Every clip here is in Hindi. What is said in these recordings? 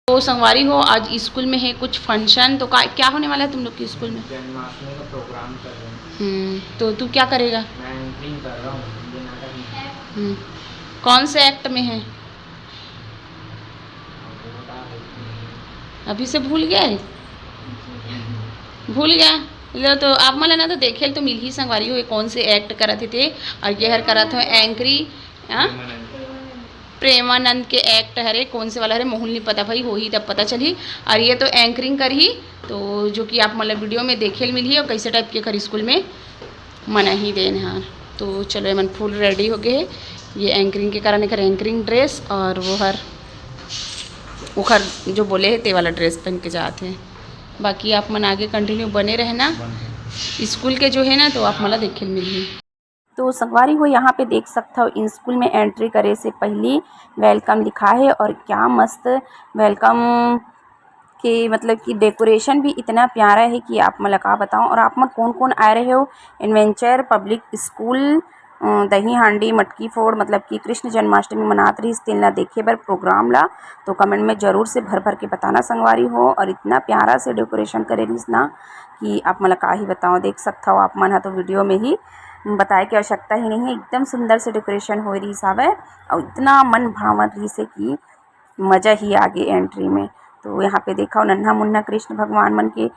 तो संगवारी हो, आज स्कूल में है कुछ फंक्शन, तो क्या होने वाला है तुम लोग के स्कूल में? जन्माष्टमी का प्रोग्राम कर रहे हैं। तो तू क्या करेगा? मैं एंकरिंग कर रहा हूँ ये नाटक में। कौन से एक्ट में है? अभी से भूल गया है? भूल गया लो, तो आप मला ना तो देखे तो मिल ही संगवारी हो कौन से एक्ट करते थे और ये हर करा था एंकरी प्रेमानंद के एक्ट हरे कौन से वाला हरे मोहन नहीं पता भाई, हो ही तब पता चली। और ये तो एंकरिंग कर ही तो जो कि आप मतलब वीडियो में देखे मिली और कैसे टाइप के खरी स्कूल में मना ही देन हाँ। तो चलो मन फुल रेडी हो गए, ये एंकरिंग के कारण एक एंकरिंग ड्रेस और वो हर जो बोले है ते वाला ड्रेस पहन के जाते हैं। बाकी आप मन आगे कंटिन्यू बने रहना स्कूल के जो है ना, तो आप मला देखे मिली। तो संगवारी हो यहाँ पे देख सकता हो इन स्कूल में एंट्री करे से पहले वेलकम लिखा है और क्या मस्त वेलकम के मतलब कि डेकोरेशन भी इतना प्यारा है कि आप मतलब का बताऊँ। और आप में कौन कौन आ रहे हो एडवेंचर पब्लिक स्कूल दही हांडी मटकी फोड़ मतलब कि कृष्ण जन्माष्टमी मनात रही तेल ला देखे बर प्रोग्राम ला, तो कमेंट में ज़रूर से भर भर के बताना संगवारी हो। और इतना प्यारा से डेकोरेशन करे रही ना कि आप मतलब का ही बताओ, देख सकता हो आप मन है तो वीडियो में ही बताए की आवश्यकता ही नहीं है, एकदम सुंदर से डेकोरेशन हो रही सब है और इतना मन भावन रही से कि मज़ा ही आगे एंट्री में। तो यहाँ पे देखा नन्हा मुन्ना कृष्ण भगवान मन के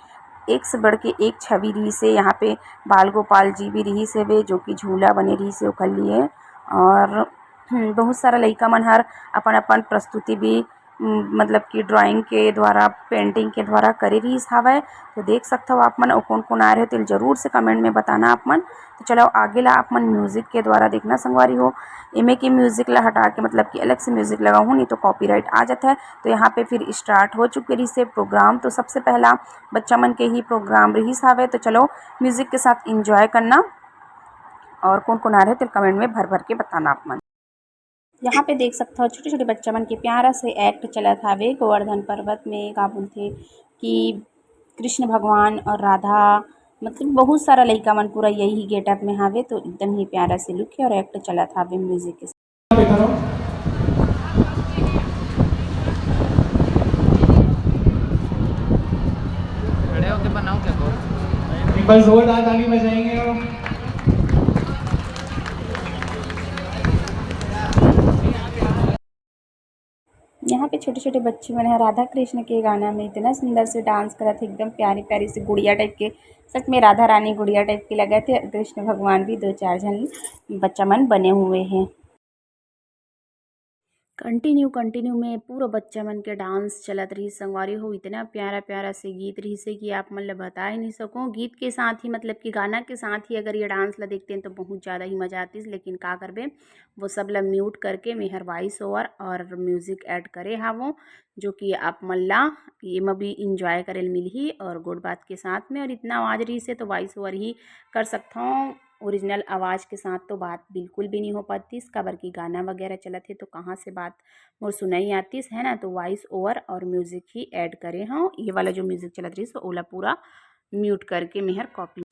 एक से बढ़ के एक छवि रही से, यहाँ पे बाल गोपाल जी भी रही से वे जो कि झूला बने रही से ओखर लिए। और बहुत सारा लड़का मन हर अपन अपन प्रस्तुति भी मतलब कि ड्राइंग के द्वारा पेंटिंग के द्वारा करे रही हवे। तो देख सकते हो आप मन और कौन कौन आ रहे हो तो जरूर से कमेंट में बताना आप मन। तो चलो आगे ला आप मन म्यूज़िक के द्वारा देखना संगवारी हो, इमे के म्यूज़िक ला हटा के मतलब कि अलग से म्यूज़िक लगाऊँ नहीं तो कॉपीराइट आ जाता है। तो यहाँ पे फिर स्टार्ट हो चुके रही से प्रोग्राम। तो सबसे पहला बच्चा मन के ही प्रोग्राम रही हवे, तो चलो म्यूज़िक के साथ इंजॉय करना और कौन कौन आ रहे तो कमेंट में भर भर के बताना आप मन। यहाँ पे देख सकते हो छोटे छोटे बच्चा मन के प्यारा से एक्ट चला था वे गोवर्धन पर्वत में का बोलते कि कृष्ण भगवान और राधा मतलब बहुत सारा लड़का मन पूरा यही गेटअप में हावे। तो एकदम ही प्यारा से लुक है और एक्ट चला था वे म्यूजिक के साथ। खड़े होके बनाओ क्या एक बार जोरदार ताली बजाएंगे और यहाँ पे छोटे छोटे बच्चे मन है राधा कृष्ण के गाना में इतना सुंदर से डांस करा थे, एकदम प्यारी प्यारी से गुड़िया टाइप के, सच में राधा रानी गुड़िया टाइप के लगे थे। कृष्ण भगवान भी दो चार जन बच्चा मन बने हुए हैं। कंटिन्यू में पूरा बच्चा मन के डांस चलत रही संगवारी हो, इतना प्यारा प्यारा से गीत रही से कि आप मतलब बता ही नहीं सको। गीत के साथ ही मतलब कि गाना के साथ ही अगर ये डांस ला देखते हैं तो बहुत ज़्यादा ही मज़ा आती है। लेकिन का करबे वो सब ला म्यूट करके मेहर वॉइस ओवर और म्यूज़िक ऐड करे हावो, जो कि आप मल्ला ये में भी इंजॉय करे मिल ही और गुड बात के साथ में। और इतना आवाज़ रही से तो वॉइस ओवर ही कर सकता हूँ, ओरिजिनल आवाज़ के साथ तो बात बिल्कुल भी नहीं हो पाती। इसका बर की गाना वगैरह चलत है तो कहाँ से बात मोर सुनाई आती है ना। तो वॉइस ओवर और म्यूज़िक ही ऐड करे हाँ, ये वाला जो म्यूज़िक चलत रही सो ओला पूरा म्यूट करके मेहर कॉपी।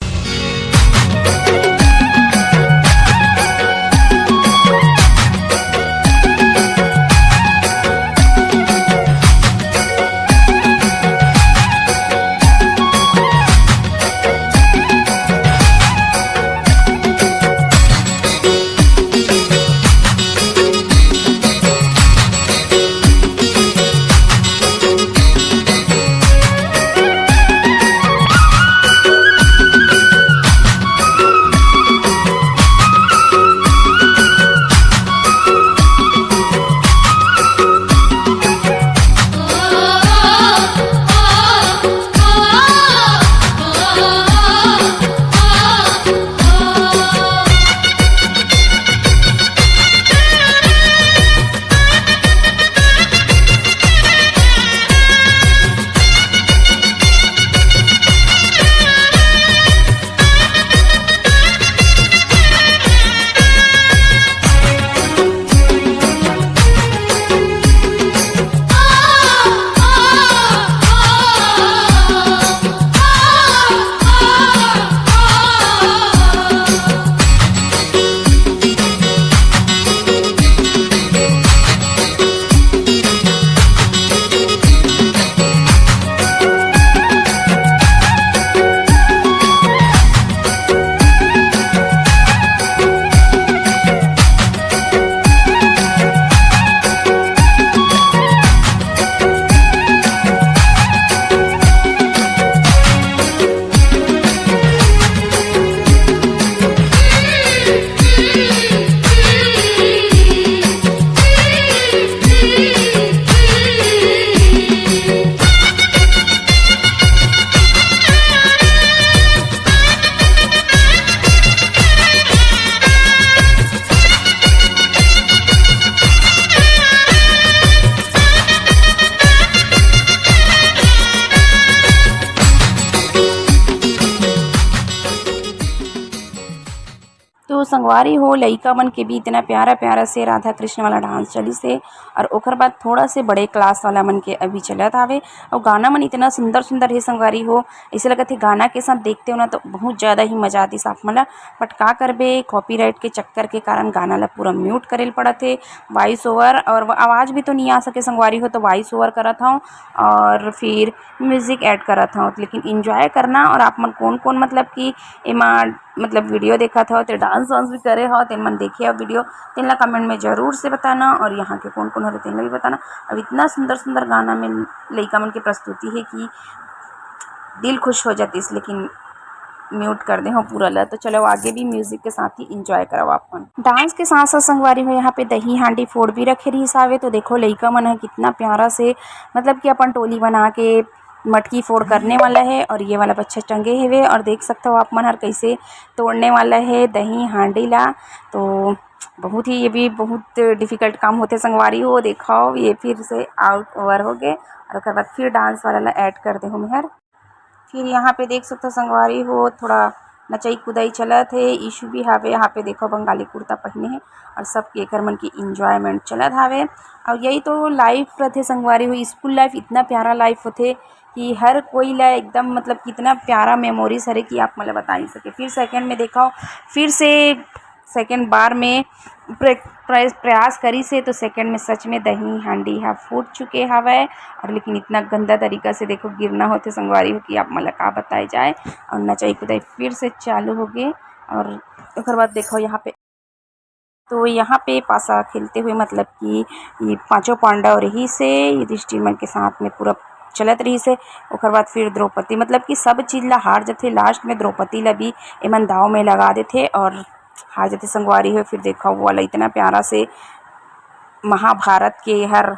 संगवारी हो लइका मन के भी इतना प्यारा प्यारा से राधा कृष्ण वाला डांस चली से और ओकर बाद थोड़ा से बड़े क्लास वाला मन के अभी चलत आवे और गाना मन इतना सुंदर सुंदर हे संगवारी हो। ऐसे लगत है गाना के साथ देखते हो ना तो बहुत ज़्यादा ही मजा आती साफ मला। बट का करबे कॉपीराइट के चक्कर के कारण गाना ला पूरा म्यूट करेल पड़त है। वॉइस ओवर और आवाज़ भी तो नहीं आ सके संगवारी हो तो वॉइस ओवर करत हूँ और फिर म्यूज़िक ऐड करत हूँ। लेकिन इंजॉय करना और आप मन कौन कौन मतलब कि एमा मतलब वीडियो देखा था तो डांस वांस भी करे हो तेन मन देखे हो वीडियो तेन ला कमेंट में ज़रूर से बताना और यहाँ के कौन कौन हो तेन ला भी बताना। अब इतना सुंदर सुंदर गाना में लइका मन की प्रस्तुति है कि दिल खुश हो जाती। लेकिन म्यूट कर दे हो पूरा ला। तो चलो आगे भी म्यूजिक के साथ ही इंजॉय करो अपन। डांस के साथ साथ संगवारी हो यहाँ पे दही हांडी फोड़ भी रखे रही हिसाबे। तो देखो लइका मन है कितना प्यारा से मतलब कि अपन टोली बना के मटकी फोड़ करने वाला है और ये वाला बच्चा टंगे हुए और देख सकते हो आप मन हर कैसे तोड़ने वाला है दही हांडी ला। तो बहुत ही ये भी बहुत डिफ़िकल्ट काम होते संगवारी हो। देखो ये फिर से आउट ओवर हो गए और उसके बाद फिर डांस वाला ला ऐड कर दे हो मेहर। फिर यहाँ पे देख सकते हो संगवारी हो थोड़ा नचाई कुदाई चलत है। इशू भी हावे यहाँ पे देखो बंगाली कुर्ता पहने है और सब के कर मन की इंजॉयमेंट चलत हावे। और यही तो लाइफ रहते संगवारी हो। स्कूल लाइफ इतना प्यारा लाइफ होते कि हर कोई ला एकदम मतलब कितना प्यारा मेमोरीज हरे कि आप मतलब बता नहीं सके। फिर सेकंड में देखो फिर से सेकंड बार में प्रयास करी से तो सेकंड में सच में दही हांडी हा फूट चुके हवे। और लेकिन इतना गंदा तरीका से देखो गिरना होते संगवारी हो कि आप मतलब का बताए जाए। और नचाई कुदाई फिर से चालू हो गए और उसके बाद देखो यहाँ पे तो यहाँ पे पासा खेलते हुए मतलब कि ये पांचों पांडव रही से युधिष्ठिर के साथ में पूरा चलत रही से। ओकर बाद फिर द्रौपदी मतलब कि सब चीज़ ला हार जाते लास्ट में द्रौपदी ला भी एमन दाव में लगा देते और हार जाते संगवारी हो। फिर देखा वो वाला इतना प्यारा से महाभारत के हर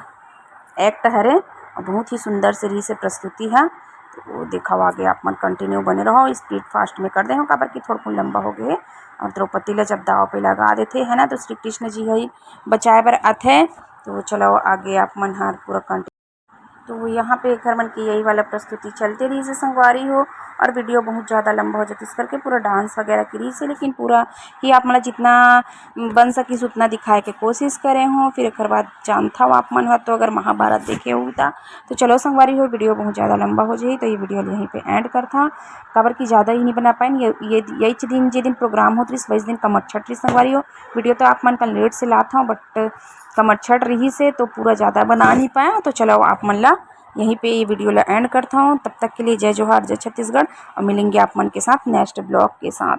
एक्ट हरे और बहुत ही सुंदर से रही से प्रस्तुति है। तो देखा आगे आप मन कंटिन्यू बने रहो स्पीड फास्ट में कर दे हो काबर कि थोड़ा लंबा हो गए। और द्रौपदी ला जब दाव पे लगा देते है ना तो श्री कृष्ण जी ही बचाए बर आथे। तो चलो आगे आप मन हार पूरा कंटिन्यू। तो यहाँ पे घर मन की यही वाला प्रस्तुति चलते रही से संगवारी हो और वीडियो बहुत ज़्यादा लंबा हो जाती इस करके पूरा डांस वगैरह की रही से। लेकिन पूरा ही आप मतलब जितना बन सकी उतना दिखाए के कोशिश करे हो। फिर एक बाद जानता हो आप मन हो तो अगर महाभारत देखे होता तो चलो संगवारी हो वीडियो बहुत ज़्यादा लंबा हो जाए तो ये वीडियो यहीं पे एंड करता काबर की ज़्यादा ही नहीं बना पाए। ये यही दिन जे दिन प्रोग्राम होती वही दिन कमर छठ रही संगवारी हो। वीडियो तो आप मन कल लेट से लाता हूँ बट कमर छठ रही से तो पूरा ज़्यादा बना नहीं पाया। तो चलो आप मन ला यहीं पे ये वीडियो ला एंड करता हूँ। तब तक के लिए जय जोहार जय छत्तीसगढ़ और मिलेंगे आप मन के साथ नेक्स्ट ब्लॉग के साथ।